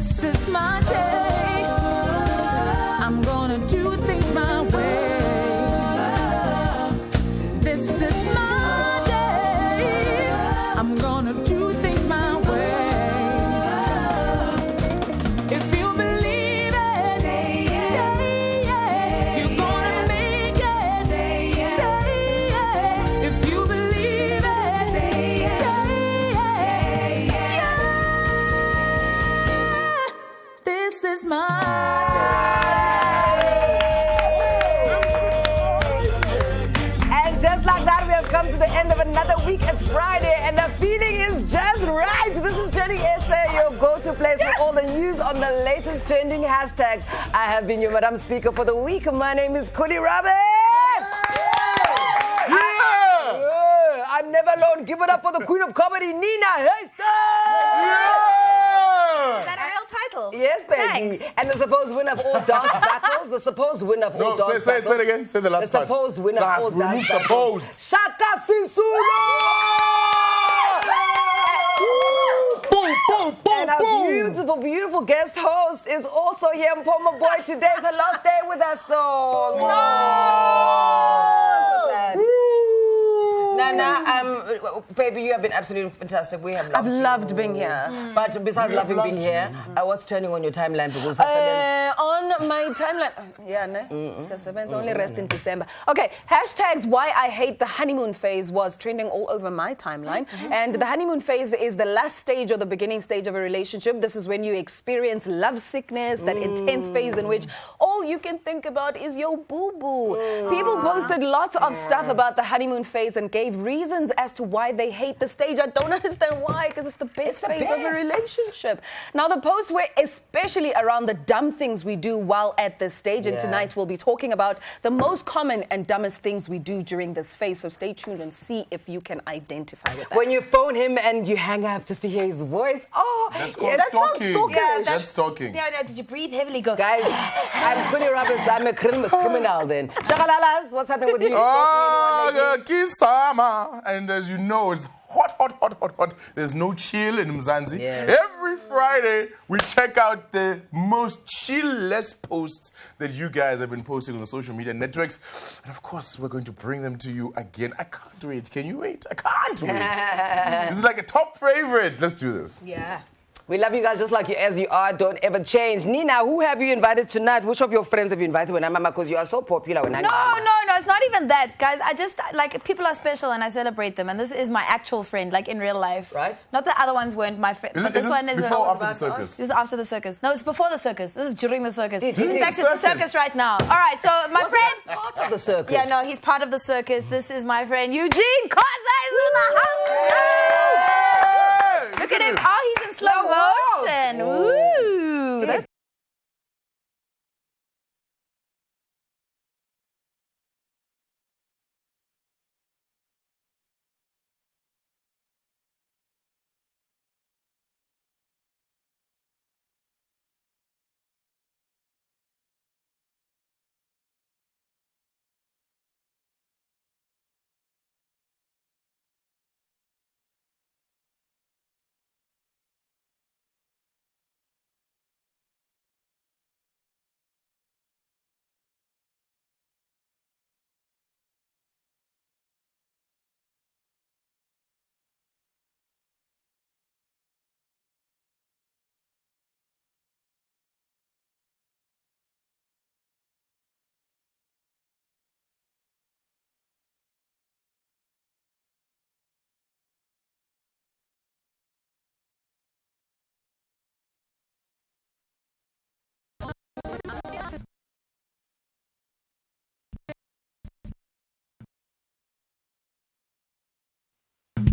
This is my day. I'm gonna do things my way. This is my day. I'm gonna do things my way. If you believe it, say it. You're gonna make it. Say it. If you believe it, say it. Yeah. This is my Just like that, we have come to the end of another week. It's Friday, and the feeling is just right. This is TrendingSA, your go-to place for all the news on the latest trending hashtags. I have been your Madam Speaker for the week. My name is Cody Roberts. I'm never alone. Give it up for the Queen of Comedy, Nina Haystack. Is that a real title? Yes, baby. Thanks. And the supposed winner of all dance battles. The supposed winner of all dance battles. Say it again. Say the last part. The supposed winner of all dance battles. Supposed. Shaka Sisulu! And our beautiful, beautiful guest host is also here, Mpoma Boy. Today's her last day with us, though. No! Nana, baby, you have been absolutely fantastic. We have loved I've loved being here. But besides loving being here, I was turning on your timeline because On my timeline, only rest in December. Okay, hashtags why I hate the honeymoon phase was trending all over my timeline. And the honeymoon phase is the last stage or the beginning stage of a relationship. This is when you experience love sickness, that intense phase in which all you can think about is your boo-boo. People posted lots of stuff about the honeymoon phase and gave reasons as to why they hate the stage. I don't understand why, because it's the best phase of a relationship. Now, the posts were especially around the dumb things we do while at this stage, and tonight we'll be talking about the most common and dumbest things we do during this phase. So stay tuned and see if you can identify with that. When you phone him and you hang up just to hear his voice, that's called that sounds stalking. stalkerish. Yeah, that's stalking. No, did you breathe heavily? Go. guys, I'm Cody Roberts. I'm a criminal then. Shakalalas, what's happening with you? Kisama. And as you know, it's hot. There's no chill in Mzansi. Yes. Every Friday, we check out the most chill-less posts that you guys have been posting on the social media networks. And of course, we're going to bring them to you again. I can't wait. Can you wait? I can't wait. This is like a top favorite. Let's do this. Yeah. We love you guys just like you as you are. Don't ever change. Nina, who have you invited tonight? Which of your friends have you invited when I'm mama? Because you are so popular when I'm mama. No, it's not even that, guys. I just, like, people are special and I celebrate them. And this is my actual friend, like, in real life. Right. Not the other ones weren't my friend. But this one is before or after the circus? This is after the circus. No, it's before the circus. This is during the circus. During In fact, the it's the circus? circus right now. All right, so my friend... Part of the circus. Yeah, no, he's part of the circus. This is my friend Eugene Koza is in the house. Look at him. Oh, he's in slow motion. Woo. That's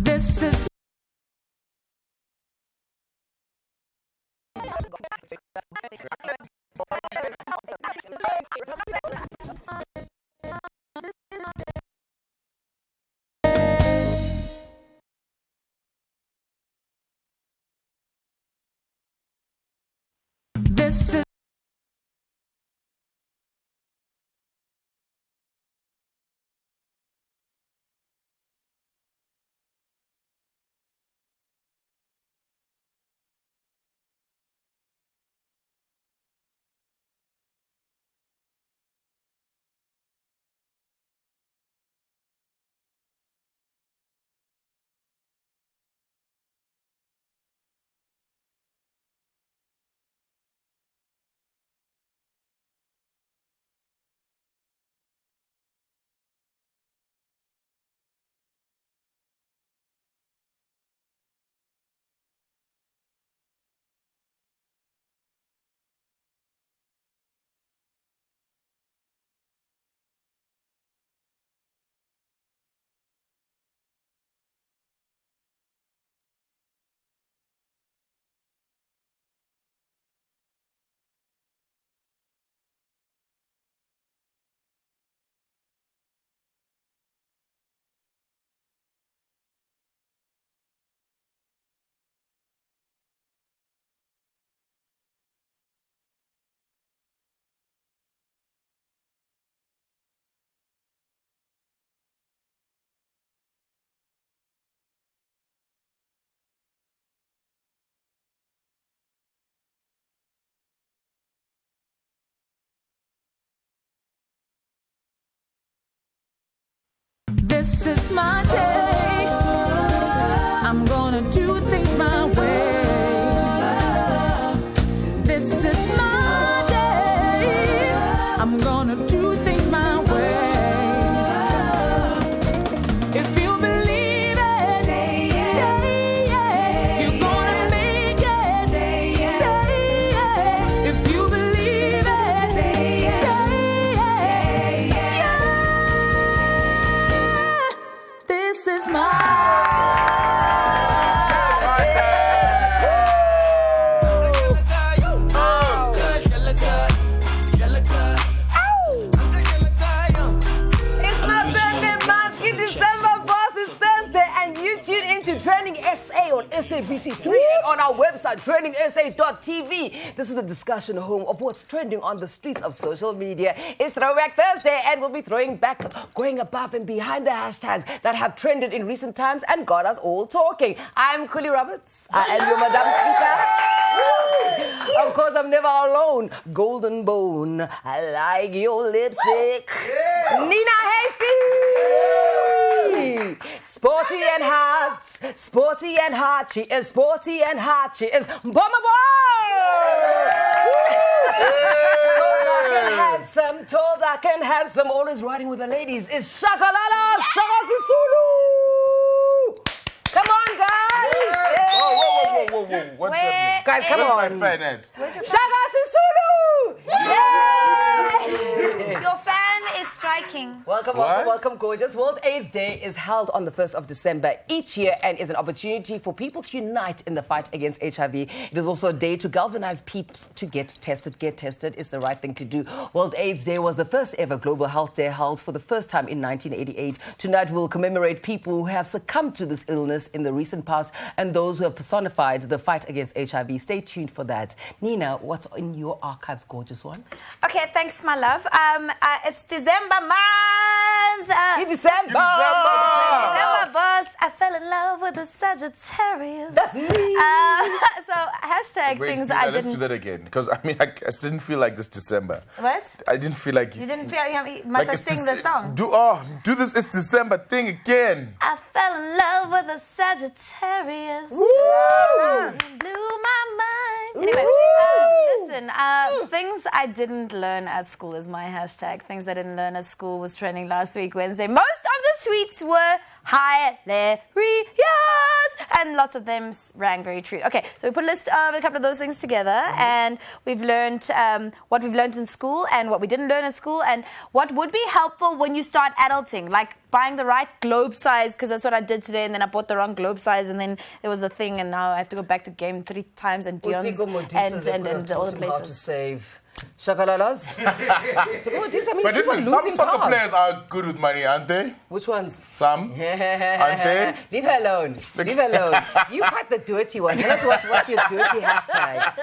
This is this is This is my day. I'm gonna do things my way. This is my day. I'm gonna do things my way. If you believe it, say it. Say it. You're gonna make it. Say it. Say it. If you believe it, say it. Say it. Yeah. This is It's my birthday month in December, boss. It's Thursday, and you tune into Trending SA on SABC3 and on our website, TrendingSA.tv. This is the discussion home of what's trending on the streets of social media. It's Throwback Thursday, and we'll be throwing back, going above and behind the hashtags that have trended in recent times and got us all talking. I'm Kuli Roberts. I am your Madam Speaker. Of course, I'm never alone. Golden Bone. I like your lipstick. Nina Hasty. Sporty and hot. Sporty and hot. She is sporty and hot. She is Bomba Tall, dark and handsome. Tall, dark and handsome. Always riding with the ladies. Is Shakalala Shaka Sisulu. Come on, guys. Whoa. What's happening? Guys, come Where's on. my fan at? Shaka Sisulu. Yay! Your fan is striking. Welcome, gorgeous. World AIDS Day is held on the 1st of December each year and is an opportunity for people to unite in the fight against HIV. It is also a day to galvanize peeps to get tested. Get tested is the right thing to do. World AIDS Day was the first ever global health day held for the first time in 1988. Tonight we'll commemorate people who have succumbed to this illness in the recent past and those who have personified the fight against HIV. Stay tuned for that. Nina, what's in your archives, gorgeous one? Okay, thanks, my love. It's December month. In December! December, boss. I fell in love with a Sagittarius. That's me! So, hashtag Wait, things Nina, I let's didn't... do that again. Because, I mean, I didn't feel like this December. What? I didn't feel like... You didn't feel... You must have sing the song. Do this It's December thing again. I fell in love with a Sagittarius. Woo! You blew my mind. Anyway, listen, things I didn't learn at school is my hashtag. Things I didn't learn at school was trending last week, Wednesday. Most of the tweets were hilarious, and lots of them rang very true. Okay, so we put a list of a couple of those things together, and we've learned what we've learned in school and what we didn't learn at school, and what would be helpful when you start adulting, like buying the right globe size, because that's what I did today, and then I bought the wrong globe size, and then it was a thing, and now I have to go back to game 3 times and Dion's and all the How to places. save. Shakalalas. But listen, some soccer players are good with money, aren't they? Which ones? Some. Aren't they? Leave her alone. Leave her alone. You quite the dirty one. Tell us what's your dirty hashtag.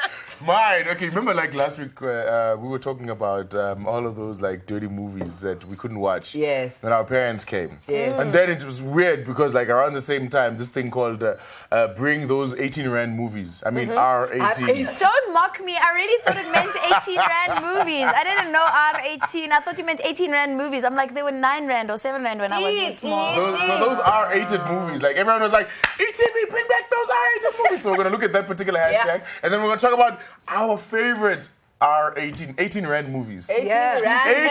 Mine. Okay, remember like last week we were talking about all of those like dirty movies that we couldn't watch. Yes. When our parents came. Yes. And then it was weird because like around the same time, this thing called Bring Those 18 Rand Movies. I mean R18. Don't mock me. I really thought it meant 18 Rand movies. I didn't know R18. I thought you meant 18 Rand movies. I'm like, they were 9 Rand or 7 Rand when I was small. So those R-rated movies, like everyone was like, ETV, bring back those R-rated movies. So we're going to look at that particular hashtag. And then we're going to talk about our favorite R18, 18 Rand movies. 18 Rand.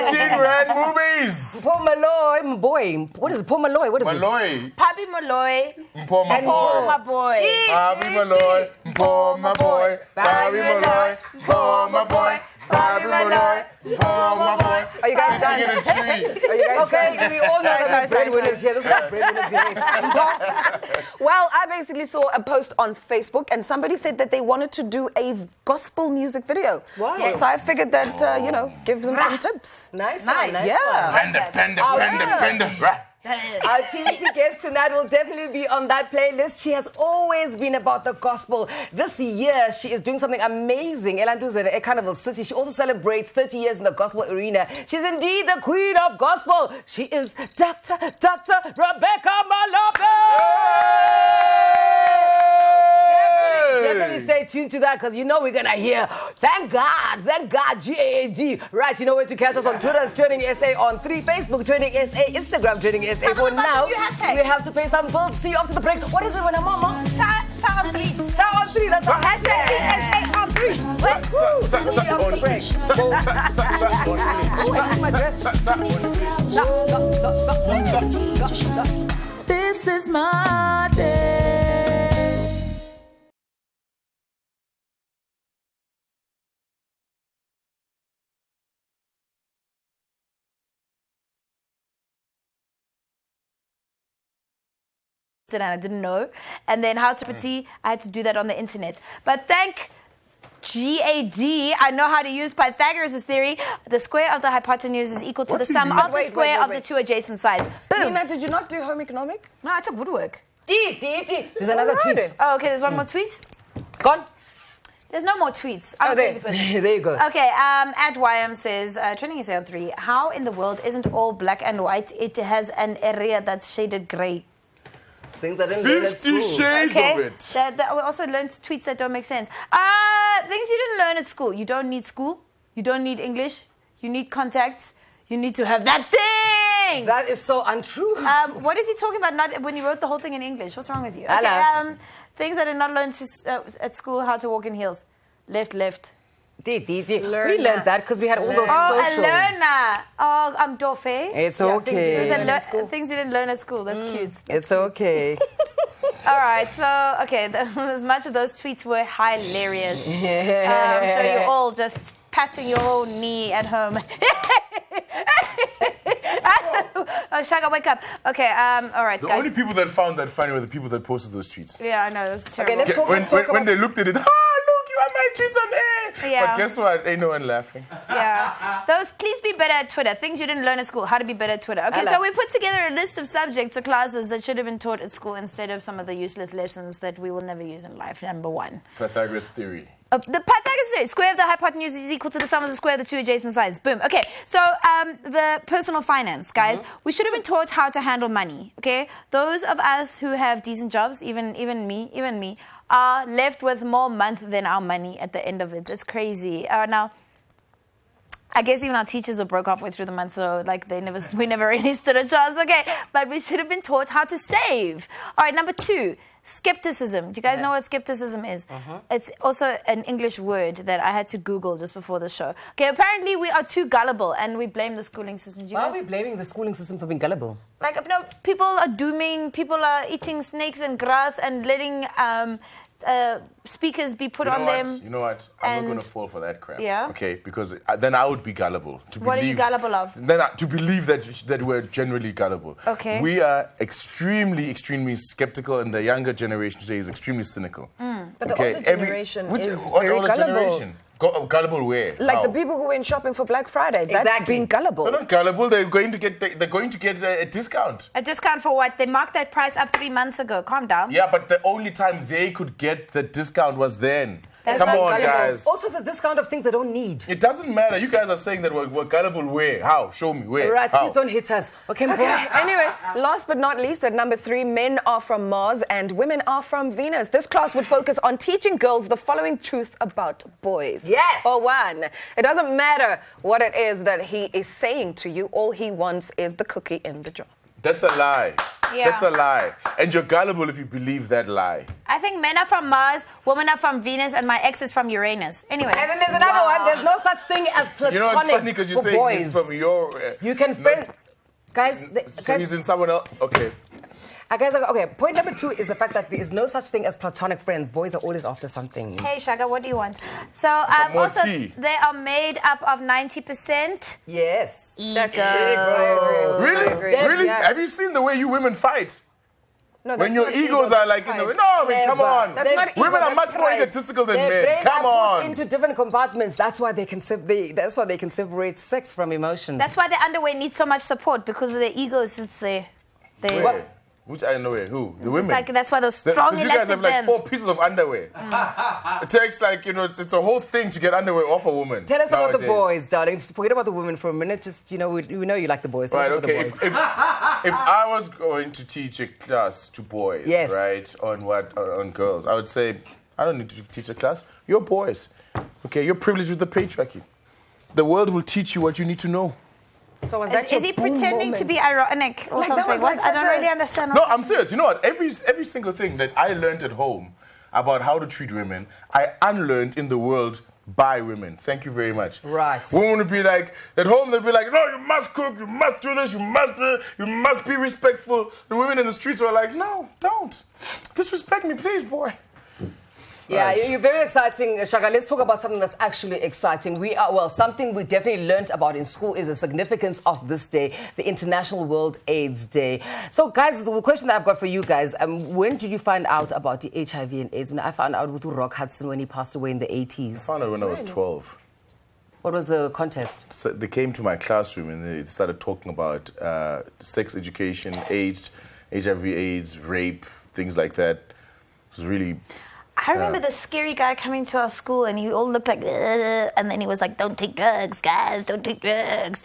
18 Rand movies. Pomaloy, my boy. What is it? Pomaloy. What is it? Malloy. Papi Molloy. Mpo my Oh, my boy. boy. Papi Malloy. Mpo my boy. Papi Malloy. Mpo my boy. Papi Malloy. Mpo my boy. Are you guys done? In a tree. Are you guys okay, we all know that we're breadwinners here. This is how breadwinners behave. Well, I basically saw a post on Facebook, and somebody said that they wanted to do a gospel music video. Wow. So I figured that, give them some tips. Nice Nice. one. Nice Yeah. one. Panda. Our TVT guest tonight will definitely be on that playlist. She has always been about the gospel. This year, she is doing something amazing. Elanduzere at Carnival City. She also celebrates 30 years in the gospel arena. She's indeed the queen of gospel. She is Dr. Rebecca Malope. Definitely stay tuned to that because you know we're going to hear, thank God, GAAD. Right, you know where to catch us on Twitter. It's TrendingSA on 3, Facebook, TrendingSA, Instagram, TrendingSA. For now, we have to pay some bills. See you after the break. What is it when I'm on? Sound on 3. Sound on 3, that's our hashtag. TSA on 3. What? See you after the break. This is my day. And I didn't know. And then how to pretty, I had to do that on the internet. But thank GAD, I know how to use Pythagoras Theory. The square of the hypotenuse is equal to the sum of the square of the two adjacent sides. Boom. Nina, did you not do home economics? No, I took woodwork. There's another tweet. Oh, okay, there's one more tweet. Gone. There's no more tweets. I'm a crazy person. There you go. Okay, at YM says, TrendingSA on 3, how in the world isn't all black and white? It has an area that's shaded grey. Things that didn't learn at 50 school. shades of it. That we also learned tweets that don't make sense. Things you didn't learn at school. You don't need school. You don't need English. You need contacts. You need to have that thing. That is so untrue. What is he talking about? Not when he wrote the whole thing in English. What's wrong with you? Hello. Okay, things I did not learn at school: how to walk in heels. Left. We learned that because we had all those socials. A learner. Oh, I'm Dorfe. It's okay. Things you didn't learn at school. That's cute. It's okay. All right, so, as much of those tweets were hilarious. I'm sure you're all just patting your own knee at home. Oh, Shaka, wake up. Okay, all right, The guys. only people that found that funny were the people that posted those tweets. Yeah, I know, that's terrible. let's talk When they looked at it, look, you have my tweets on air. Yeah. But guess what? Ain't no one laughing. Yeah. Please be better at Twitter. Things you didn't learn at school. How to be better at Twitter. Okay, so we put together a list of subjects or classes that should have been taught at school instead of some of the useless lessons that we will never use in life. Number 1. Pythagoras Theory. The Pythagoras Theory. Square of the hypotenuse is equal to the sum of the square of the two adjacent sides. Boom. Okay, so the personal finance, guys. We should have been taught how to handle money, okay? Those of us who have decent jobs, even me, are left with more month than our money at the end of it. It's crazy. Now, I guess even our teachers were broke halfway through the month, so we never really stood a chance. Okay, but we should have been taught how to save. All right, number 2, skepticism. Do you guys know what skepticism is? It's also an English word that I had to Google just before the show. Okay, apparently we are too gullible and we blame the schooling system. Why are we blaming the schooling system for being gullible? People are dooming, people are eating snakes and grass and letting speakers be put on them. You know what? I'm not going to fall for that crap. Yeah? Okay, because then I would be gullible. What are you gullible of? Then to believe that we're generally gullible. Okay. We are extremely, extremely skeptical, and the younger generation today is extremely cynical. But the older generation is very older gullible. generation? Gullible where? Like How? the people who went shopping for Black Friday. That's being gullible. They're not gullible. They're going to get a discount. A discount for what? They marked that price up 3 months ago. Calm down. Yeah, but the only time they could get the discount was then. That's Come not on, gullible. guys. Also, it's a discount of things they don't need. It doesn't matter. You guys are saying that we're gullible where? How? Show me where. Right, How? please don't hit us. Okay. Anyway, last but not least, at number 3, men are from Mars and women are from Venus. This class would focus on teaching girls the following truths about boys. Yes. For one, it doesn't matter what it is that he is saying to you. All he wants is the cookie in the jar. That's a lie. Yeah. That's a lie. And you're gullible if you believe that lie. I think men are from Mars, women are from Venus, and my ex is from Uranus. Anyway. And then there's another one. There's no such thing as platonic You know, it's funny because you're for saying this boys. from your... You can friend... Guys, So he's in someone else? Okay. Okay, point number 2 is the fact that there is no such thing as platonic friends. Boys are always after something. Hey, Shaka, what do you want? So, more also, tea. they are made up of 90% Yes. That's ego. true. Really? Yeah, Really? yeah. Have you seen the way you women fight? No, When that's your not egos ego, are that's like in the way. pride. No, I mean, come Never. on. That's not ego, Women are that's much more pride. egotistical than Their men. brains Come are put on. into different compartments. That's why they can separate sex from emotions. That's why the underwear needs so much support, because of their egos. It's there. Where? Which underwear? Who? The women? Like, that's why those strong Because you guys have elastic like bands. 4 pieces of underwear. It takes like, it's a whole thing to get underwear off a woman. Tell us about the nowadays. boys, darling. Just forget about the women for a minute. Just, we know you like the boys. Tell Right, us about okay. the boys. If I was going to teach a class to boys, Yes. right, on girls, I would say I don't need to teach a class. You're boys. Okay, you're privileged with the patriarchy. The world will teach you what you need to know. So was that Is your he boom pretending moment? to be ironic or Like, that something? was like I don't such a- really understand. No, I'm serious. You know what? Every single thing that I learned at home about how to treat women, I unlearned in the world by women. Thank you very much. Right. Women would be like, at home they'd be like, no, you must cook, you must do this, you must be respectful. The women in the streets were like, no, don't. Disrespect me, please, boy. Yeah, Right. you're very exciting, Shaka. Let's talk about something that's actually exciting. Something we definitely learned about in school is the significance of this day, the International World AIDS Day. So, guys, the question that I've got for you guys, when did you find out about the HIV and AIDS? I found out with Rock Hudson when he passed away in the 80s. I found out when I was 12. What was the context? So they came to my classroom and they started talking about sex education, AIDS, HIV, AIDS, rape, things like that. It was really... I remember the scary guy coming to our school and he all looked like, and then he was like, don't take drugs, guys, don't take drugs.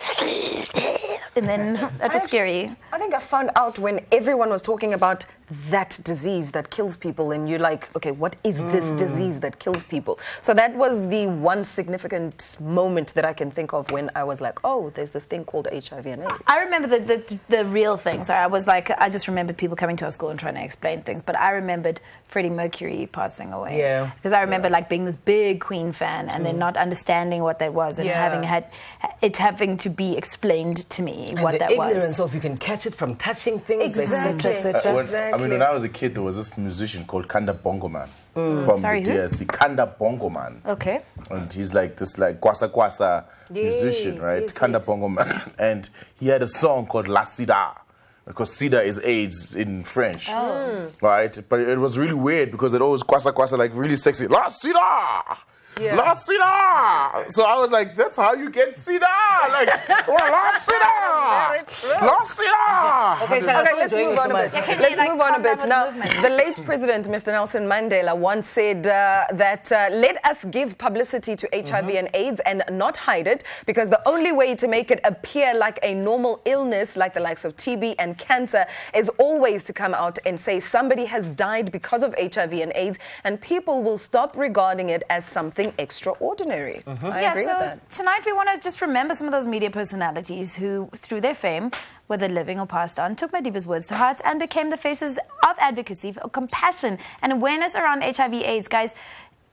And then that was scary. I think I found out when everyone was talking about that disease that kills people, and you're like, okay, what is this disease that kills people? So that was the one significant moment that I can think of when I was like, oh, there's this thing called HIV and AIDS. I remember the real things. I was like, I just remembered people coming to our school and trying to explain things, but I remembered Freddie Mercury passing away. Yeah. Because I remember like being this big Queen fan and then not understanding what that was and having to be explained to me And what the that ignorance was. of you can catch it from touching things, Exactly. etc., etc. When I was a kid, there was this musician called Kanda Bongo Man from Sorry, the who? DRC. Kanda Bongo Man. Okay. And he's like this kwasa kwasa musician, right? yes, Kanda yes. Bongo Man. And he had a song called La Sida. Because Sida is AIDS in French. Right? But it was really weird because it always kwasa kwasa, like really sexy. La Sida! Yeah. La Sida! So I was like, that's how you get Sida! Like, well, La Sida! La Sida! Okay, Shaka, Okay, so let's enjoying move it on so a much. bit. Can Let's they, like, move on a calm down bit. with Now, the movement? the late president, Mr. Nelson Mandela, once said that let us give publicity to HIV and AIDS and not hide it, because the only way to make it appear like a normal illness, like the likes of TB and cancer, is always to come out and say somebody has died because of HIV and AIDS, and people will stop regarding it as something extraordinary. I agree with that. Tonight we want to just remember some of those media personalities who, through their fame, whether living or passed on, took Madiba's words to heart and became the faces of advocacy for compassion and awareness around HIV/AIDS. Guys,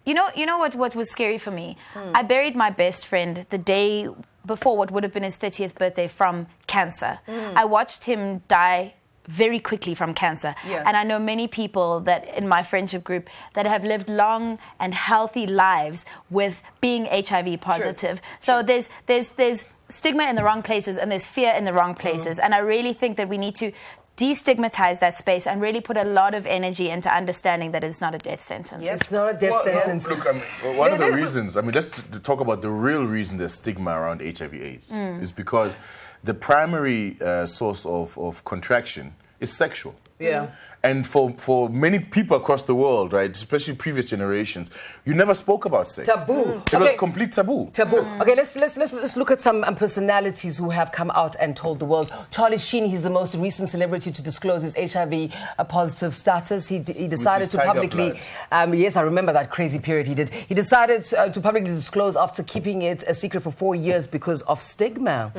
you know what was scary for me? I buried my best friend the day before what would have been his 30th birthday from cancer. I watched him die very quickly from cancer. Yeah. And I know many people that in my friendship group that have lived long and healthy lives with being HIV positive. So there's stigma in the wrong places and there's fear in the wrong places. And I really think that we need to destigmatize that space and really put a lot of energy into understanding that it's not a death sentence. It's not a death sentence. Look, one of the reasons, let's talk about the real reason there's stigma around HIV/AIDS is because the primary source of contraction is sexual. Yeah. And for many people across the world, right, especially previous generations, you never spoke about sex. Taboo. It was complete taboo. Taboo. Okay, let's look at some personalities who have come out and told the world. Charlie Sheen, he's the most recent celebrity to disclose his HIV positive status. He decided his to tiger publicly. Yes, I remember that crazy period he did. He decided to publicly disclose after keeping it a secret for 4 years because of stigma.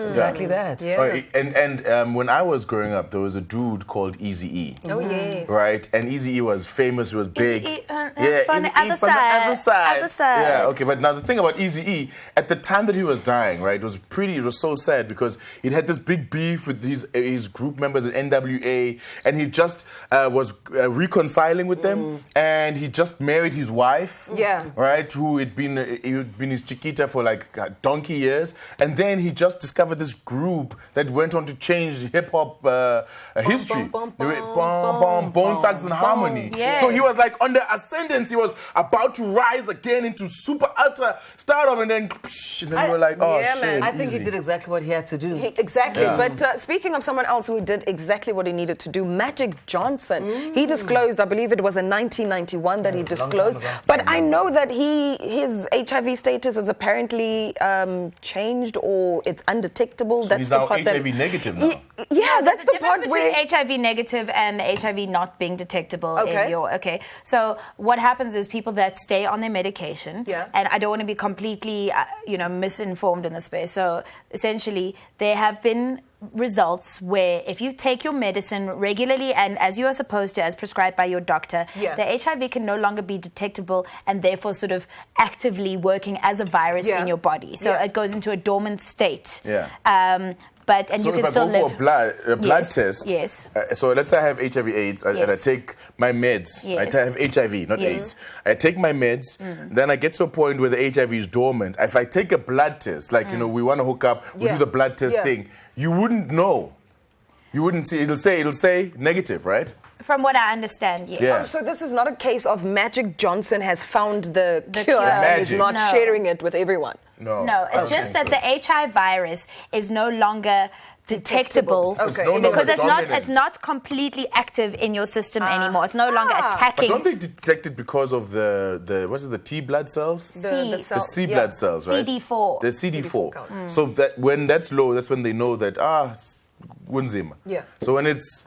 Exactly that. Yeah. Right, and when I was growing up, there was a dude called Eazy-E. Oh, yes. Right, and Eazy-E was famous, he was big. Eazy-E, Yeah, from the Eazy-E other from the side. other side. Other side. Yeah, okay, but now the thing about Eazy-E, at the time that he was dying, right, it was so sad because he'd had this big beef with his group members at NWA, and he just was reconciling with them, and he just married his wife. Yeah. Right, who had been his chiquita for like donkey years, and then he just discovered this group that went on to change hip hop history. Bone Thugs and Harmony. Yes. So he was like on the ascendance. He was about to rise again into super ultra stardom, and then we were like, oh Yeah, shit. man. I think he easy. did exactly what he had to do. Exactly. Yeah. But speaking of someone else who did exactly what he needed to do, Magic Johnson. He disclosed, I believe it was in 1991 that he disclosed. ago. But I know that his HIV status is apparently changed or it's undetectable. So That's he's the now part HIV negative now. Yeah, that's There's a the difference part between where... HIV negative and HIV not being detectable Okay. in your... Okay, so what happens is people that stay on their medication, Yeah. and I don't want to be completely, misinformed in this space. So essentially, there have been results where if you take your medicine regularly and as you are supposed to, as prescribed by your doctor, Yeah. the HIV can no longer be detectable and therefore sort of actively working as a virus Yeah. in your body. So Yeah. it goes into a dormant state. Yeah. And So you if can I still go live. for a blood Yes, test, yes. So let's say I have HIV AIDS and I Yes. take my meds. Yes. I have HIV, not Yes. AIDS. I take my meds, then I get to a point where the HIV is dormant. If I take a blood test, like, we want to hook up, we Yeah. do the blood test Yeah. thing, you wouldn't know. You wouldn't see, it'll say negative, right? From what I understand, yes. Yeah. So this is not a case of Magic Johnson has found the cure cure. and is Magic. not No. sharing it with everyone. No. No, I it's don't just think that so. the HIV virus is no longer detectable. Okay. no longer Because it's dominant. not completely active in your system anymore. It's no longer But attacking. don't they detect it because of the what is it, the T blood cells? The C. cell- The C yeah. blood cells, right? CD4. The CD4. count. So that when that's low, that's when they know that it's kunzima. Yeah. So when it's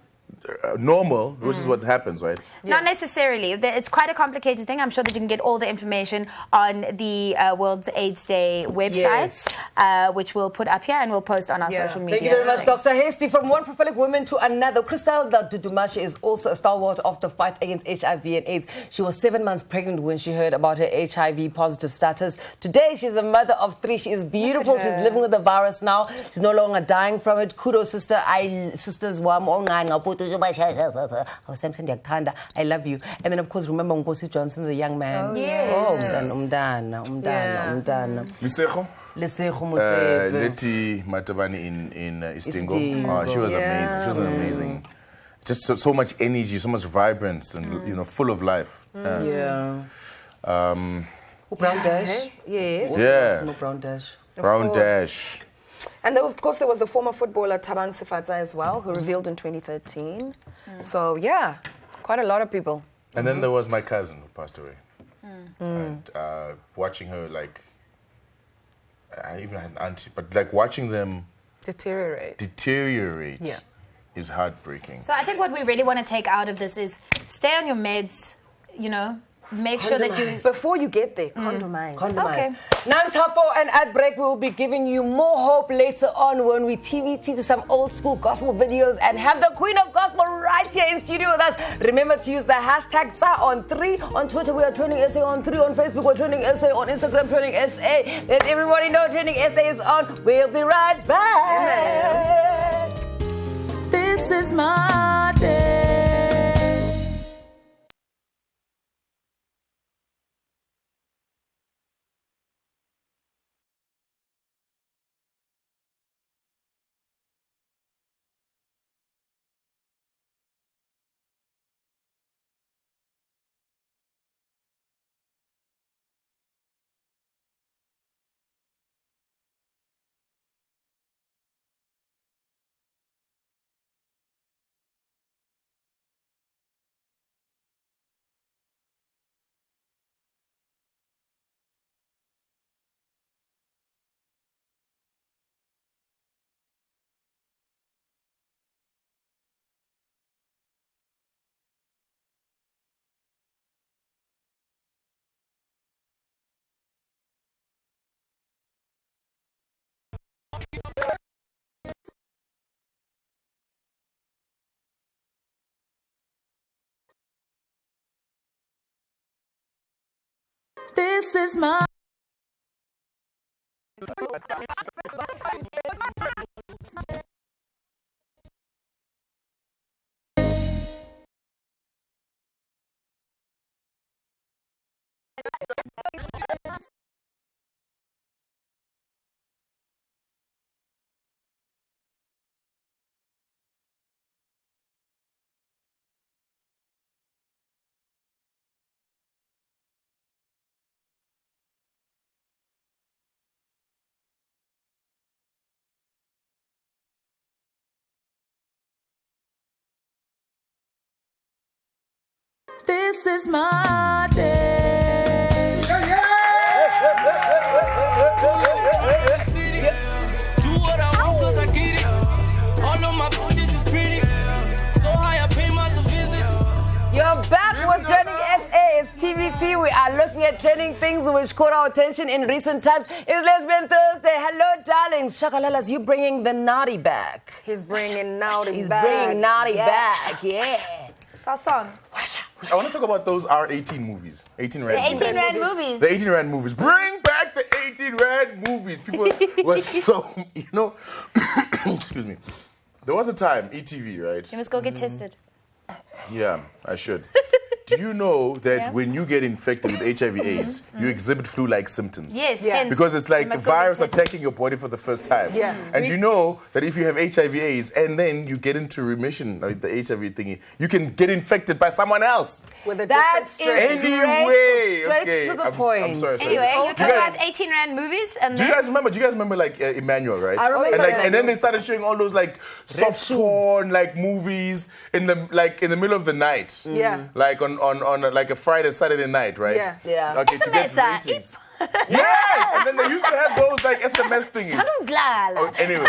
normal, which is what happens, right? Not necessarily. It's quite a complicated thing. I'm sure that you can get all the information on the World AIDS Day website, which we'll put up here and we'll post on our social media. Thank you very much, Dr. Hasty. From one prolific woman to another, Crystal Dudumashi is also a stalwart of the fight against HIV and AIDS. She was 7 months pregnant when she heard about her HIV positive status. Today, she's a mother of 3. She is beautiful. She's living with the virus now. She's no longer dying from it. Kudos, sister. Sisters, I love you. And then, of course, remember Nkosi Johnson, the young man. yes. Umdana. Lisejo? Lesego Motsebe. Leti Matabani in Istingo. Istingo. She was amazing. She was amazing. Just so much energy, so much vibrance, and full of life. Yeah. Um, Brown Dash. Yes. Yeah. No Brown Dash. Brown course. Dash. And then, of course, there was the former footballer Thabang Sifatsa as well, who revealed in 2013. So, yeah, quite a lot of people. And then there was my cousin who passed away. And watching her, like, I even had an auntie, but like watching them deteriorate Yeah. is heartbreaking. So I think what we really want to take out of this is stay on your meds, make sure that you... Before you get there, condomize. Okay. Now, time for an ad break. We will be giving you more hope later on when we TVT to some old school gospel videos and have the Queen of Gospel right here in studio with us. Remember to use the hashtag TSA on 3. On Twitter, we are TrendingSA on 3. On Facebook, we're TrendingSA. On Instagram, TrendingSA. Let everybody know TrendingSA is on. We'll be right back. This is my day. This is my This is my day. Do what I want 'cause I get it. All of my bitches is pretty. So high I pay my visit. You're back with TrendingSA. It's TVT, we are looking at trending things which caught our attention in recent times. It's Lesbian Thursday. Hello, darlings. Shakalalas, you bringing the naughty back. He's bringing naughty He's back. bringing naughty Yes. back, yeah. It's our song. I want to talk about those R18 movies. 18 Rand The 18 movies. Rand movies. The 18 Rand movies. Bring back the 18 Rand movies. People were so, excuse me. There was a time, ETV, right? You must go get tested. Yeah, I should. Do you know that Yeah. when you get infected with HIV AIDS, you exhibit flu-like symptoms? Yes, Yeah. hence, Because it's like you the must go get virus tested. attacking your body for the first time. Yeah. And you know that if you have HIV AIDS and then you get into remission, like the HIV thingy, you can get infected by someone else. With a That different is strain. Anyway, straight okay. to the I'm point. sorry. Anyway, you're Do talking you guys- about 18 Rand movies and Do you then... guys remember? Do you guys remember like Emmanuel, right? I remember And like, Emmanuel. and then they started showing all those like soft shoes. porn like movies in the middle of the night. Yeah. Like on like a Friday, Saturday night, right? Yeah. Yeah. Okay, to get SMS, ratings. Yes, and then they used to have those like SMS thingies. Oh, anyway,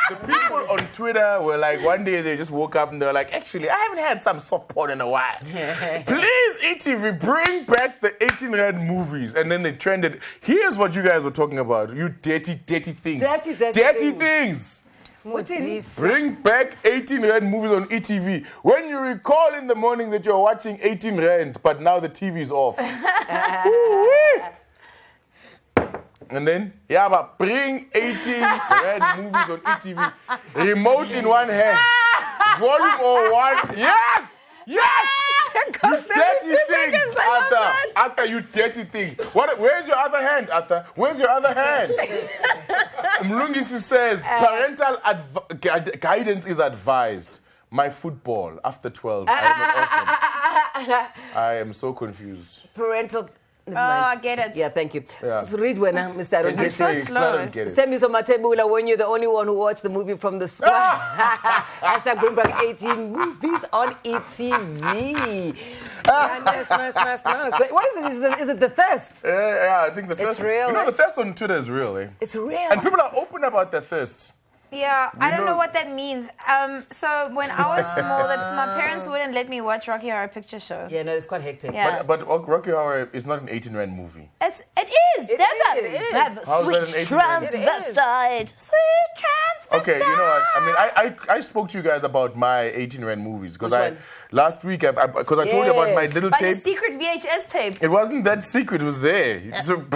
the people on Twitter were like, one day they just woke up and they were like, actually, I haven't had some soft porn in a while. Please, ETV, bring back the 18 Rand movies. And then they trended. Here's what you guys were talking about. You dirty things. Dirty things. What is Bring back 18 Rand movies on ETV. When you recall in the morning that you're watching 18 Rand, but now the TV is off. And then, yeah, but bring 18 Rand movies on ETV. Remote in one hand. Volume on one. Yes! Yes! You dirty things, Arthur. Arthur, you dirty thing. Where's your other hand, Arthur? Where's your other hand? Mlungisi says, parental guidance is advised. My football after 12. I am so confused. parental? Oh, I get it. Yeah, thank you. Yeah. So read when, Mr. I don't Can you get so say- slow. I don't get it. Tell me, so Matebula, when you're the only one who watched the movie from the squad. Hashtag bring back 18 movies on ETV. Nice. What is it? Is it the thirst? Yeah, I think the thirst. real, You know, eh? the thirst on Twitter is real, eh? It's real. And people are open about their thirsts. Yeah, I don't know- know what that means. So when I was small, my parents wouldn't let me watch Rocky Horror Picture Show. Yeah, no, it's quite hectic. Yeah. But Rocky Horror is not an 18 Rand movie. It is. It That's is. a How's sweet that an 18 Rand? transvestite. Sweet transvestite. Okay, you know what? I mean, I spoke to you guys about my 18 Rand movies because Which one? last week because I told you about my Yes. little Like a tape. secret VHS tape. It wasn't that secret; it was there.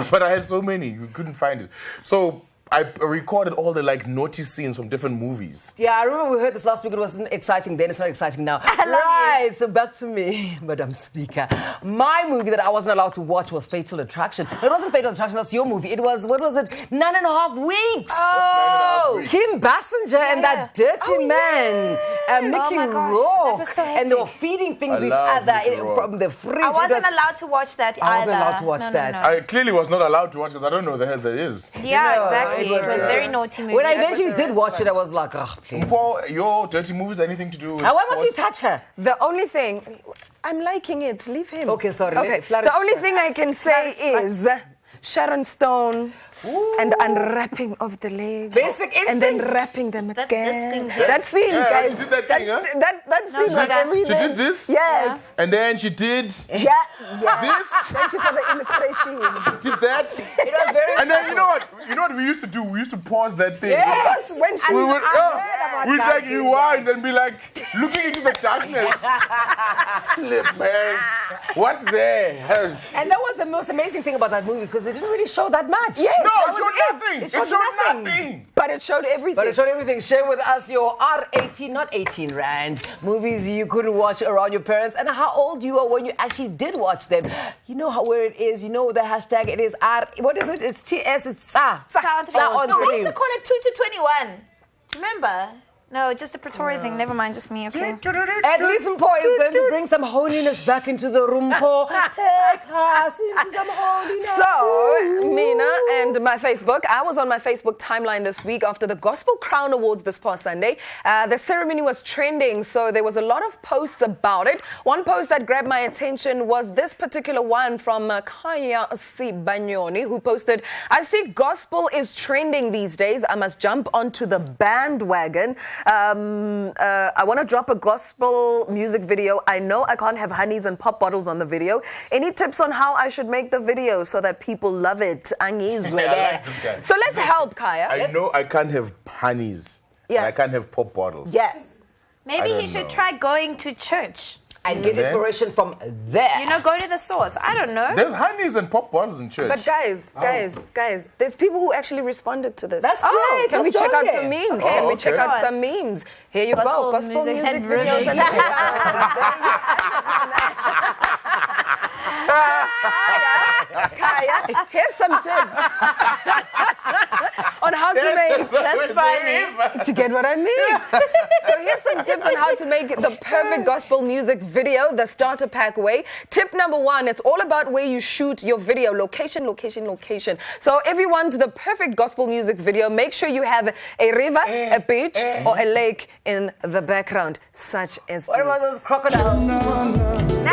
But I had so many, you couldn't find it. So I recorded all the like naughty scenes from different movies. Yeah, I remember we heard this last week. It wasn't exciting then. It's not exciting now. Right. So back to me, Madam Speaker. My movie that I wasn't allowed to watch was Fatal Attraction. It wasn't Fatal Attraction. That's your movie. It was, what was it? 9.5 weeks. Oh, Kim Basinger and that dirty man, Mickey my gosh, Rourke, that was so and they were hectic. feeding things I each love other Mickey Rourke. from the fridge. I It wasn't was- allowed to watch that I wasn't either. allowed to watch No, that. No. I clearly was not allowed to watch because I don't know the hell that is. Yeah, No, exactly. it It was was, a very naughty movie. When I with eventually the did rest watch of it, I was like, oh, please. For your dirty movies, anything to do with Why must you sports? touch her? The only thing, I'm liking it. Leave him. Okay, sorry. Okay. Flourish. The only thing I can say is Sharon Stone and unwrapping of the legs. Basic and then instinct. wrapping them That- again. this thing- That scene, Yeah, guys. she did that thing, huh? That scene was she did- everything. She did this? Yes. And then she did Yeah. this, Thank you for the illustration. did that. It was very And then you know what we used to do? We used to pause that thing. Because when she We would about we'd that like thing, rewind and be like looking into the darkness. Slip, man. What's there? And that was the most amazing thing about that movie because it didn't really show that much. Yes. No, that it was showed it. nothing. It showed nothing. But it showed everything. But it showed everything. Share with us your R18, not 18 Rand, movies you couldn't watch around your parents and how old you were when you actually did watch them. You know where it is. You know the hashtag. It is R. What is it? It's TS. It's SA. on No, we used Twitter. to call it 2 to 21. Do you remember? No, just a Pretoria thing. Never mind, just me, okay? Ed Lisenpo is going to bring some holiness back into the room. Po. Take us into some holiness. So, Mina and my Facebook, I was on my Facebook timeline this week after the Gospel Crown Awards this past Sunday. The ceremony was trending, so there was a lot of posts about it. One post that grabbed my attention was this particular one from Kaya Sibanyoni, who posted, "I see gospel is trending these days. I must jump onto the bandwagon." I want to drop a gospel music video. I know I can't have honeys and pop bottles on the video. Any tips on how I should make the video so that people love it? I like this guy. So let's help, Kaya. I know I can't have honeys. Yes. And I can't have pop bottles. Yes. Maybe don't he should know. try going to church. And get inspiration from there. You know, go to the source. I don't know. There's honeys and pop bottles in church. But guys, there's people who actually responded to this. That's great. Can we Let's check join out it. some memes? Oh, Can we check okay. out some memes? Here you go. Gospel music and videos. really- Kaya, here's some tips on how to make. That's funny. To get what I mean. So here's some tips on how to make the perfect gospel music video, the starter pack way. Tip number 1, it's all about where you shoot your video. Location, location, location. So if you want the perfect gospel music video, make sure you have a river, a beach, or a lake in the background, such as What about those crocodiles?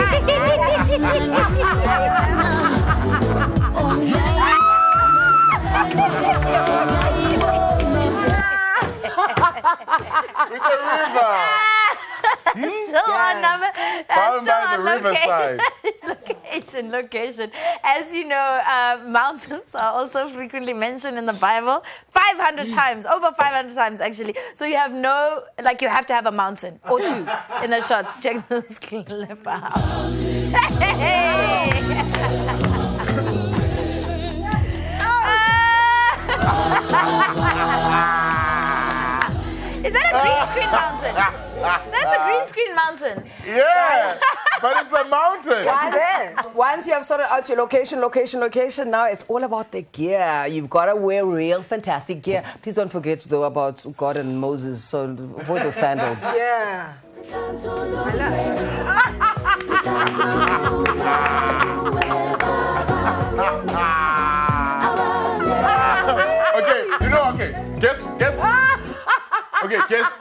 With the river. Still on number. Down Still by on the riverside. location. As you know, mountains are also frequently mentioned in the Bible. 500 times, over 500 times actually. So you have you have to have a mountain or two in the shots. Check this clip out. Hey! Is that a green screen mountain? That's a green screen mountain. Yeah, but it's a mountain. Once you have sorted out your location, now it's all about the gear. You've got to wear real fantastic gear. Please don't forget, though, about God and Moses, so avoid the sandals. Yeah.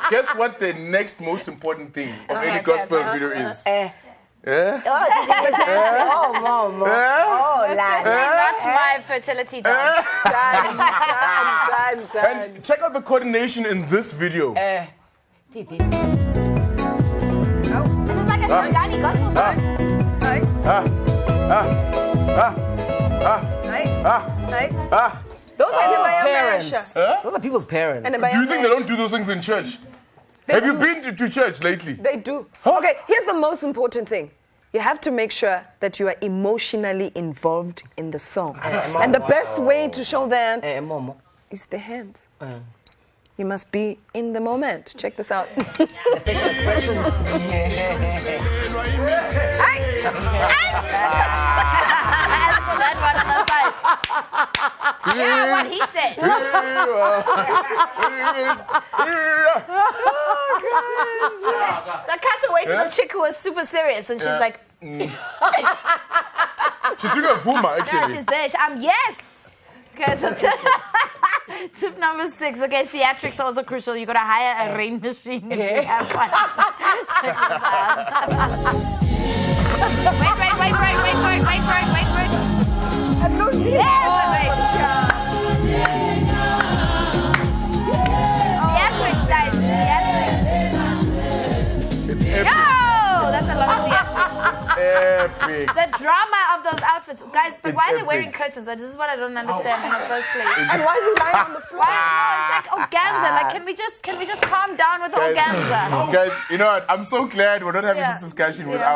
Guess what the next most important thing of any gospel video is? Oh, Not my fertility done. And check out the coordination in this video. This is like a Shangali gospel song. Those are the parents. Mayamarasha. Those are people's parents. And the Do you think they Mayamarasha. don't do those things in church? Have you been to church lately? They do. Okay, here's the most important thing. You have to make sure that you are emotionally involved in the song. And the best way to show that Momo. is the hands. You must be in the moment. Check this out. The facial expressions. That one on the side. Yeah, what he said. I can't wait till the chick who was super serious and she's like, She's doing a fuma, yeah, actually. she's there. Yes. Okay, so tip number 6. Okay, theatrics are also crucial. You gotta hire a rain machine if you have one. Check this out. Wait for it. Theatrics, guys. It's epic. Yo, that's a lot of theatrics. Epic. The drama of those outfits, guys. But It's why are they epic. wearing curtains? This is what I don't understand in the first place. And why is he lying on the floor? Why? No, it's like organza. Like, can we just calm down with the organza? Guys, you know what? I'm so glad we're not having Yeah. this discussion with Yeah.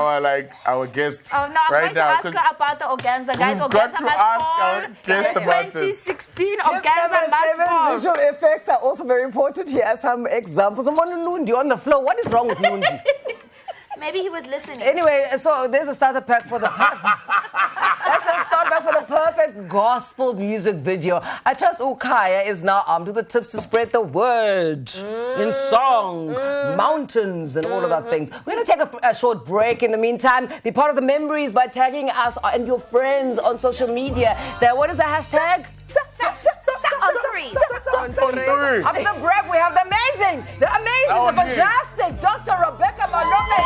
our guest Oh no, I'm right going to now. ask 'cause her about the organza, guys. we've Organza got to must ask fall. our guest It's about this. 2016 organza must fall. Visual effects are also very important. Here are some examples. Lundi on the floor. What is wrong with Lundi? Maybe he was listening. Anyway, so there's a starter pack for the perfect. That's a starter pack for the perfect gospel music video. I trust Ukaya is now armed with the tips to spread the word in song, mountains, and all of that things. We're going to take a short break in the meantime. Be part of the memories by tagging us and your friends on social media. What is the hashtag? Three. After the break, we have the amazing, the fantastic Dr. Rebecca Malone.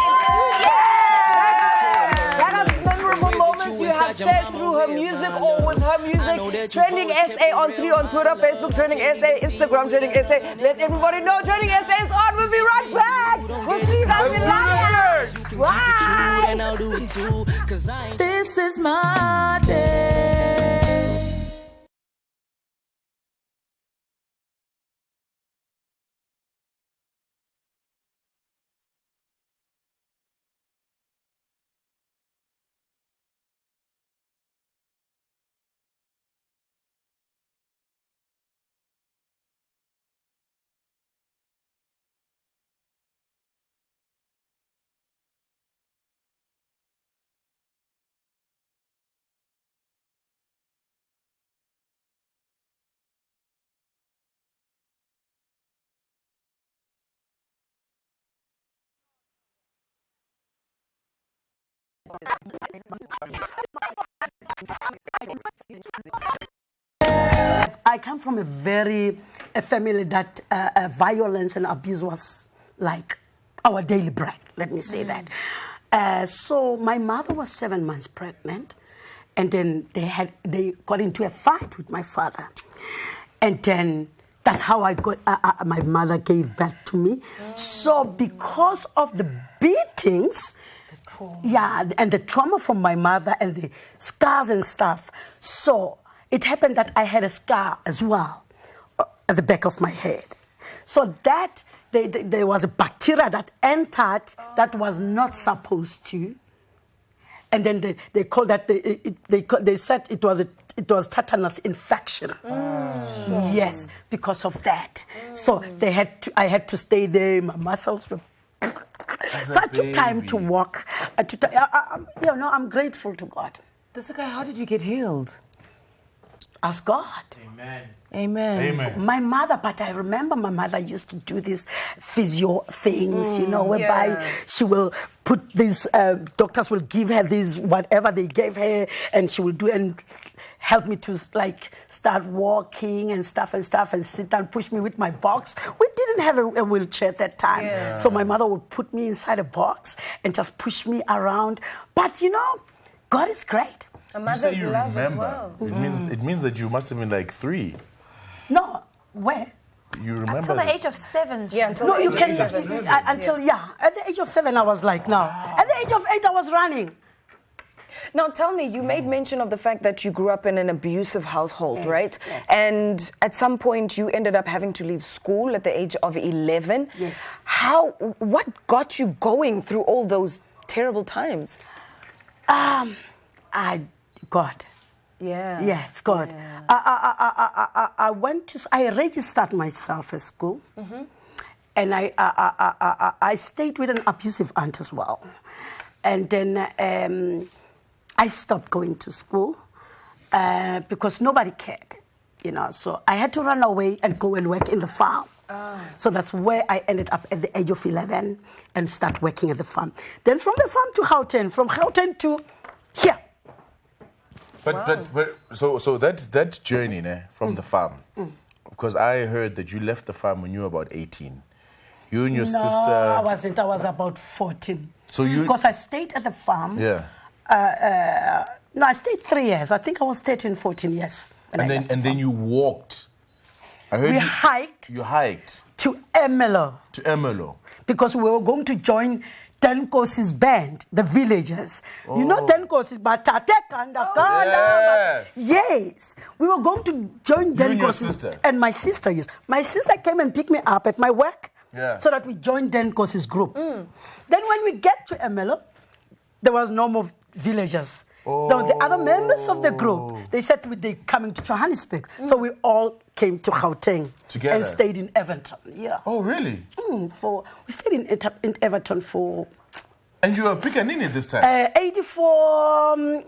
Tell us memorable moments you have love shared through her music or with her music. Trending SA on 3 on Twitter, Facebook, Trending SA, Instagram, Trending SA. Let everybody know Trending SA is on. We'll be right back. We'll see you guys in London. Bye. This is my day. I come from a family that violence and abuse was like our daily bread, let me say that. So my mother was 7 months pregnant, and then they got into a fight with my father. And then that's how I got, my mother gave birth to me. So because of the beatings, and the trauma from my mother and the scars and stuff, so it happened that I had a scar as well at the back of my head. So that there was a bacteria that entered that was not supposed to, and then they called that they said it was tetanus infection. Yes, because of that. So I had to stay there. My muscles were. So I took time to walk. I'm grateful to God. How did you get healed? Ask God. Amen. My mother, but I remember my mother used to do these physio things, whereby she will put these, doctors will give her these, whatever they gave her, and she will do and help me to start walking and stuff and sit down, push me with my box. We didn't have a wheelchair at that time. So my mother would put me inside a box and just push me around. But God is great. A mother's love as well. It means that you must have been like 3. No, where? You remember Until the this? age of 7. Yeah, until No, the you age of can. 7. At the age of 7, I was like now. At the age of 8, I was running. Now tell me, you made mention of the fact that you grew up in an abusive household, right? Yes. And at some point you ended up having to leave school at the age of 11. Yes. What got you going through all those terrible times? God. Yeah. Yes, God. Yeah. I registered myself at school, and I stayed with an abusive aunt as well. And then I stopped going to school because nobody cared, So I had to run away and go and work in the farm. So that's where I ended up at the age of 11 and start working at the farm. Then from the farm to Gauteng, from Gauteng to here. But so that journey from the farm, because I heard that you left the farm when you were about 18. You and your sister. No, I wasn't. I was about 14. So because I stayed at the farm. Yeah. No, I stayed 3 years. I think I was 13, 14 years. And then you walked. I heard we hiked. You hiked to Ermelo. To Ermelo. Because we were going to join Tenkosi's band, the villagers. You know Tenkosi, Batate Kandakala. Yes. We were going to join Tenkosi's. You and your sister? And my sister, yes. My sister came and picked me up at my work. Yeah. So that we joined Tenkosi's group. Then when we get to Ermelo, there was no more villagers. The other members of the group, they said they're coming to Johannesburg. So we all came to Gauteng together and stayed in Everton. Yeah. Oh, really? We stayed in Everton for... And you were Picanini this time? 84,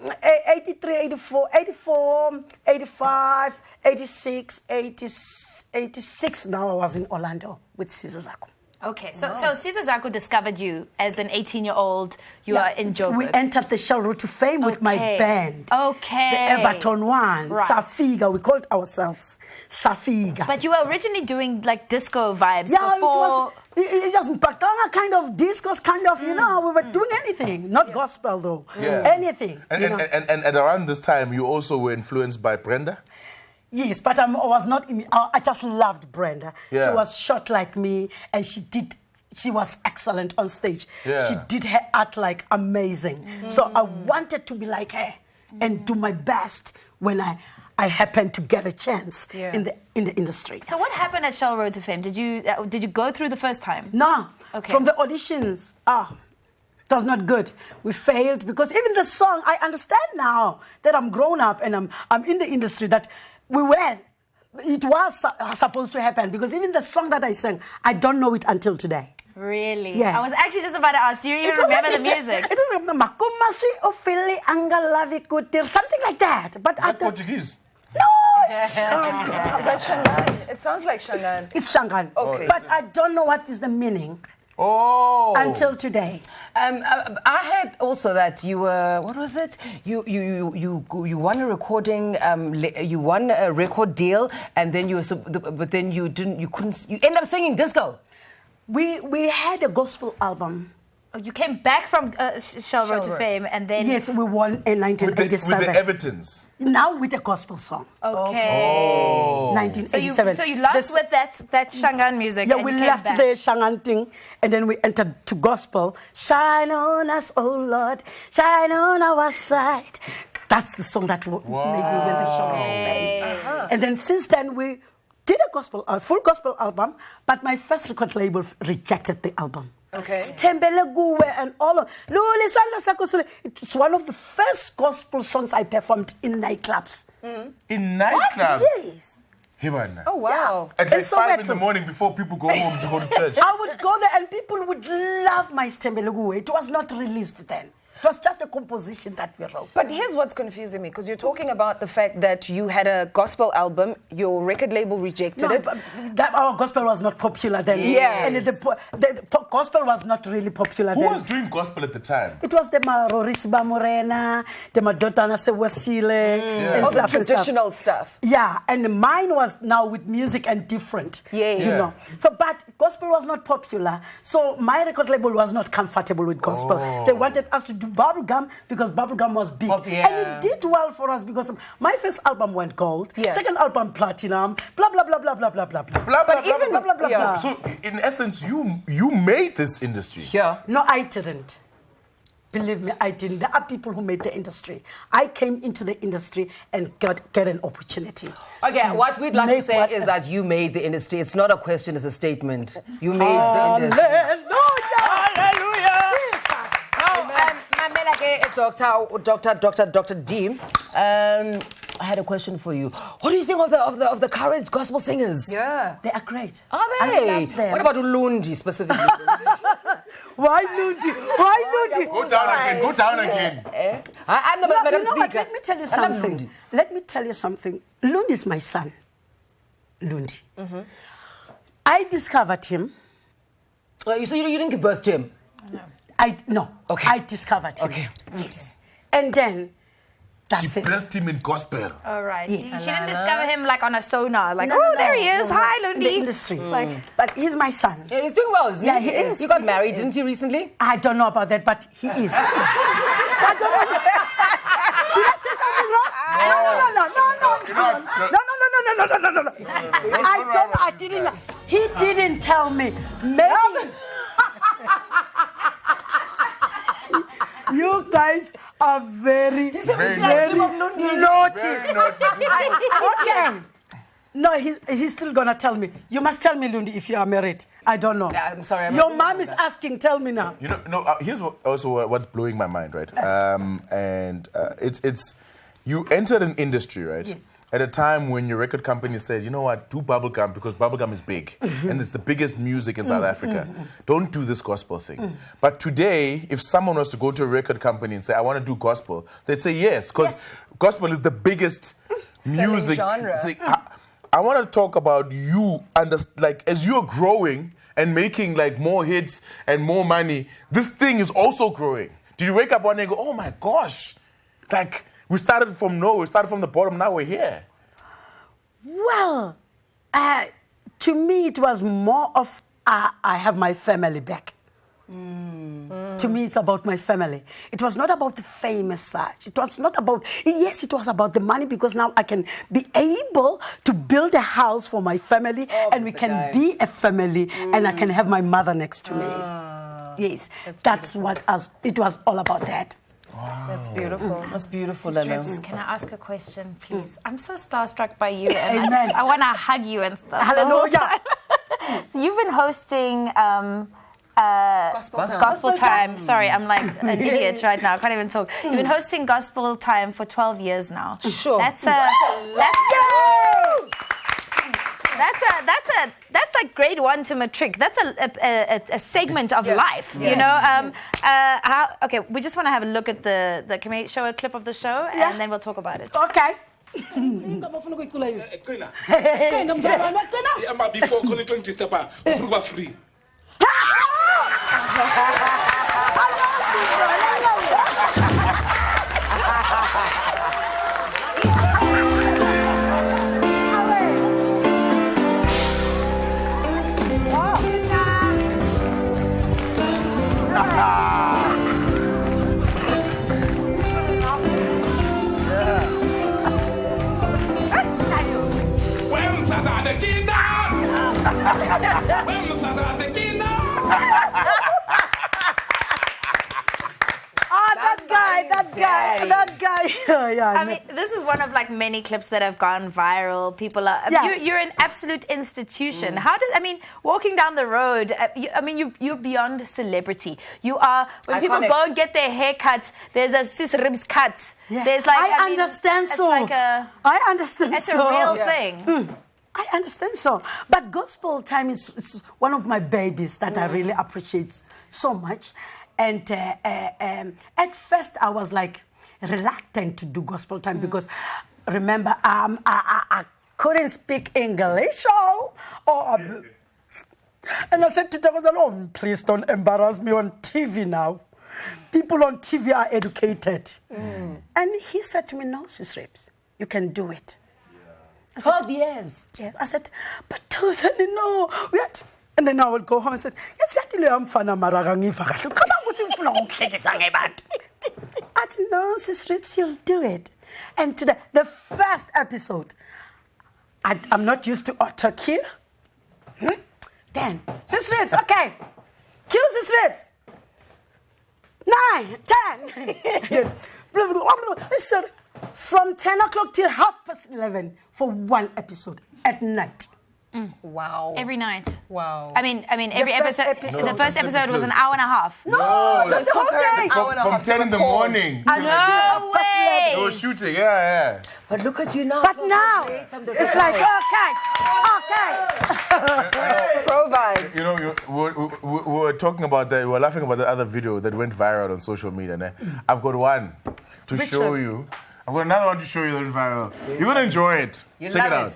83, 84, 84, 85, 86, 86. Now I was in Orlando with Sizozako. Okay, so Sizo Zako discovered you as an 18-year-old. You are in Joburg. We entered the Shell Road to Fame with my band. Okay. The Everton one, Right. Safiga. We called ourselves Safiga. But you were originally doing like disco vibes yeah, before. it just Pakanga kind of discos, kind of, you know, we were doing anything. Not gospel though. Anything. And around this time, you also were influenced by Brenda? Yes, but I was not. I just loved Brenda. Yeah. She was short like me, and she was excellent on stage. Yeah. She did her art like amazing. So I wanted to be like her and do my best when I happened to get a chance in the industry. So what happened at Shell Road to Fame? Did you go through the first time? No. Okay. From the auditions, it was not good. We failed because even the song, I understand now that I'm grown up and I'm in the industry that it was supposed to happen because even the song that I sang, I don't know it until today. Really? Yeah. I was actually just about to ask, do you even remember the music? It was Makumasi Ofili Angalavi Kutir, something like that. But Is that Portuguese? No, Is that Shangan? It sounds like Shangan. it's Shangan. Okay. But I don't know what is the meaning Oh. until today. I heard also that you were, what was it? You won a recording, you won a record deal, and then but then you ended up singing disco. We had a gospel album. You came back from Shell Road to Fame and then... Yes, we won in With 1987. the Evertons. Now with a gospel song. Okay. 1987. So you lost with that Shangan music. Yeah, and we you came left back. the Shangan thing and then we entered to gospel. Shine on us, oh Lord, shine on our side. That's the song that made me win the Shell Road to Fame. And then since then we did a full gospel album, but my first record label rejected the album. Okay. Stembele Guwe and all of it's one of the first gospel songs I performed in nightclubs. In nightclubs? Yes. Hibana. Oh, wow. At like In 5 in the Soweto. morning before people go home to go to church. I would go there and people would love my Stembele Guwe. It was not released then. It was just a composition that we wrote. But here's what's confusing me, because you're talking about the fact that you had a gospel album, your record label rejected it. But our gospel was not popular then. Yes. And the gospel was not really popular Who then. was doing gospel at the time? It was the Marorisiba Morena, the Madotana Sewasile, and All the stuff and stuff. traditional stuff. Yeah, and mine was now with music and different. Yeah. You know. So, but gospel was not popular. So my record label was not comfortable with gospel. They wanted us to do bubblegum because bubblegum was big. And it did well for us because my first album went gold, second album platinum, blah, blah, blah, blah, blah, blah, blah, blah. Blah, blah, But blah, even- blah, blah, blah, yeah. So in essence, you made this industry. Yeah. No, I didn't. Believe me, I didn't. There are people who made the industry. I came into the industry and get an opportunity. Okay, what we'd like to make say what- is that you made the industry. It's not a question, it's a statement. You made the industry. Hallelujah! Dr. Deem, I had a question for you. What do you think of the current gospel singers? Yeah. They are great. Are I they? love them. What about Ulundi specifically? Why Lundi? Why Lundi? Go down again. Go down again. I'm the No, Madam you know what? Speaker. Let me tell you I love something. Lundi. Let me tell you something. Lundi is my son. Lundi. I discovered him. So you didn't give birth to him? No. Okay. I discovered him. Okay. Yes. And then, that's She it. blessed him in gospel. All right. Yes. She didn't discover him like on a sonar. Like, No, oh, no, there he no, is. no. Hi, In Lundi. the industry. But he's my son. Yeah, he's doing well, isn't he? Yeah, he is. You got He married, is. didn't you, recently? I don't know about that, but he is. I don't know. Did I say something wrong? No. I didn't. He didn't tell me. Maybe. You guys are very naughty. Very naughty. Okay. No, he's still gonna tell me. You must tell me, Lundi, if you are married. I don't know. I'm sorry. I'm Your not mom is asking. Tell me now. You know, no. Here's what's blowing my mind, right? It's you entered an industry, right? Yes. At a time when your record company said, you know what, do bubblegum because bubblegum is big and it's the biggest music in South Africa. Don't do this gospel thing. But today, if someone was to go to a record company and say, I want to do gospel, they'd say yes, because gospel is the biggest music genre. thing. I want to talk about you, as you're growing and making like more hits and more money, this thing is also growing. Did you wake up one day and go, oh my gosh, like we started from nowhere, we started from the bottom, now we're here? Well, to me, it was more of I have my family back. To me, it's about my family. It was not about the fame as such. It was not about, yes, it was about the money because now I can be able to build a house for my family and we can be a family and I can have my mother next to me. Yes, that's what it was all about that. Wow. That's beautiful. That's beautiful, Strips, can I ask a question, please? I'm so starstruck by you, and Amen. I want to hug you and stuff. Hallelujah. So you've been hosting Gospel Time. Sorry, I'm like an idiot right now. I can't even talk. You've been hosting Gospel Time for 12 years now. Sure. That's like grade 1 to matric. That's a segment of life, you know. Okay, we just want to have a look at the. Can we show a clip of the show and then we'll talk about it? Okay. Before calling 20 step free. That guy. I mean, this is one of like many clips that have gone viral. People are. You're an absolute institution. How does? I mean, walking down the road. You're beyond celebrity. You are. When Iconic. people go and get their hair cut, there's a sis ribs cut. Yeah. There's like. I understand it's so. Like I understand it's so. a real thing. I understand so. But Gospel Time is one of my babies that I really appreciate so much. And at first I was like reluctant to do Gospel Time because remember I couldn't speak English and I said to Thomas, oh, please don't embarrass me on TV now. People on TV are educated. And he said to me, no, Sis Rips, you can do it. 12 years. Yes. I said, but Tozani, no. And then I would go home and say, yes, I'm fana maragangiva. I said, no, Sis Rips, you'll do it. And today, the first episode, I'm not used to auto cue. Then, Sis Rips, okay. Cue Sis Rips. 9, 10. So, from 10 o'clock till 11:30 for one episode at night. Wow. Every night. Wow. I mean, every episode. The first episode was an hour and a half. No, just the whole day. From 10 in the morning. No way. They were shooting, yeah. But look at you now. But now, it's like, okay. Provide. You know, we were talking about that, we were laughing about the other video that went viral on social media. Né? I've got one to show you. I've got another one to show you that went viral. You're going to enjoy it. Check it out.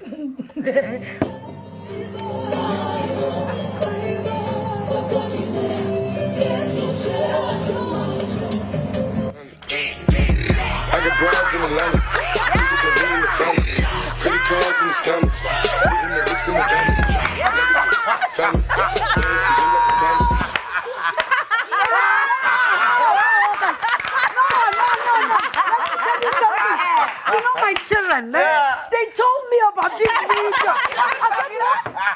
I got broads in Atlanta. People can be in the family. Credit cards in the scammers. In the books in the family. Family. You know my children, they told me about this video.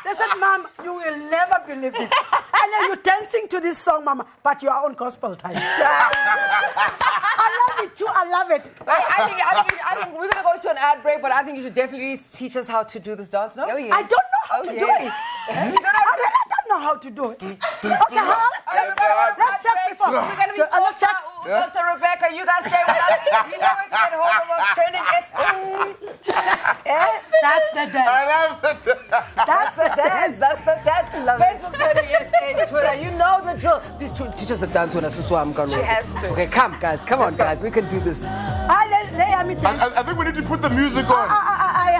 They said, Mom, you will never believe this. And then you're dancing to this song, Mama, but you are on Gospel Time. I love it too, I love it. I think we're going to go to an ad break, but I think you should definitely teach us how to do this dance, no? I don't know how to do it. I don't know how to do it. Okay, let's check before. We're going to be Let's check. Dr. Rebecca, you guys stay with us. You know where to get hold of us. TrendingSA. That's the dance. I love it. That's the dance. That's the dance. Facebook, TrendingSA, Twitter. You know the drill. Please teach us the dance when I am going. She has to. Okay, come, guys. Come on, guys. We can do this. I think we need to put the music on. I